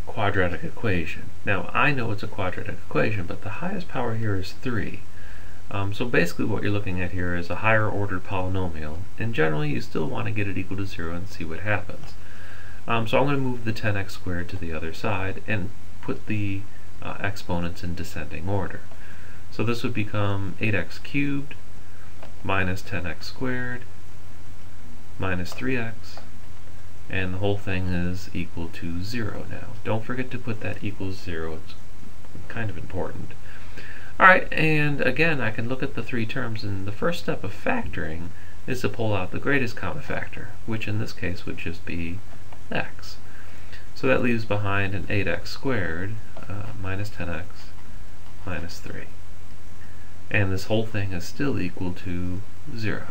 Quadratic equation. Now I know it's a quadratic equation, but the highest power here is 3. So basically what you're looking at here is a higher ordered polynomial, and generally you still want to get it equal to 0 and see what happens. So I'm going to move the 10x squared to the other side and put the exponents in descending order. So this would become 8x cubed minus 10x squared minus 3x, and the whole thing is equal to 0 now. Don't forget to put that equals 0, it's kind of important. Alright, and again I can look at the three terms, and the first step of factoring is to pull out the greatest common factor, which in this case would just be x. So that leaves behind an 8x squared minus 10x minus 3. And this whole thing is still equal to 0.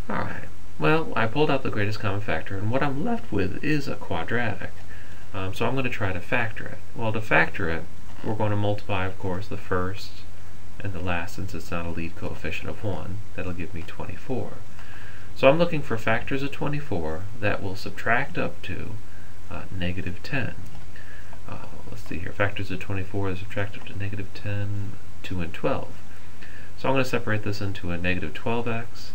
Alright, well, I pulled out the greatest common factor, and what I'm left with is a quadratic. So I'm going to try to factor it. Well, to factor it, we're going to multiply, of course, the first and the last, since it's not a lead coefficient of 1. That'll give me 24. So I'm looking for factors of 24 that will subtract up to negative 10. Let's see here. Factors of 24 that subtract up to negative 10, 2, and 12. So I'm going to separate this into a negative 12x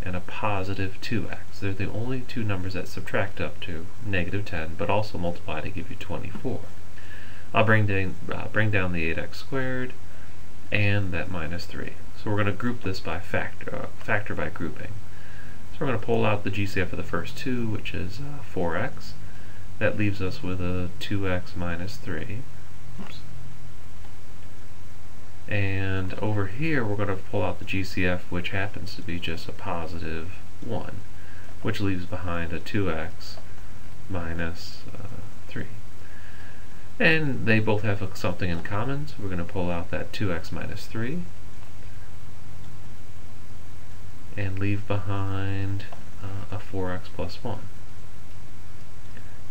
and a positive 2x. They're the only two numbers that subtract up to negative 10, but also multiply to give you 24. I'll bring down the 8x squared and that minus 3. So we're going to group this by factor by grouping. So we're going to pull out the GCF of the first two, which is 4x. That leaves us with a 2x minus 3. Oops. And over here we're going to pull out the GCF, which happens to be just a positive 1, which leaves behind a 2x minus 3. And they both have something in common, so we're going to pull out that 2x minus 3 and leave behind a 4x plus 1.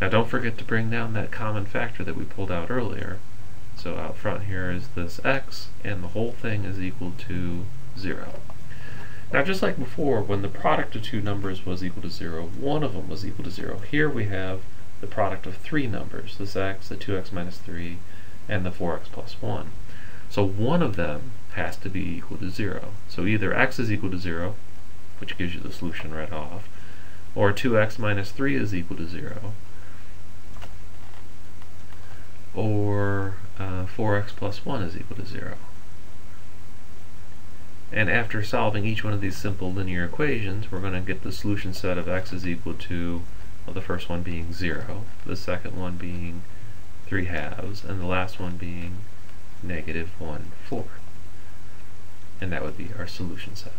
Now don't forget to bring down that common factor that we pulled out earlier. So out front here is this x, and the whole thing is equal to 0. Now just like before, when the product of two numbers was equal to 0, one of them was equal to 0. Here we have the product of three numbers, this x, the 2x minus 3, and the 4x plus 1. So one of them has to be equal to 0. So either x is equal to 0, which gives you the solution right off, or 2x minus 3 is equal to 0, or 4x plus 1 is equal to 0. And after solving each one of these simple linear equations, we're going to get the solution set of x is equal to, well, the first one being 0, the second one being 3/2, and the last one being negative 1/4. And that would be our solution set.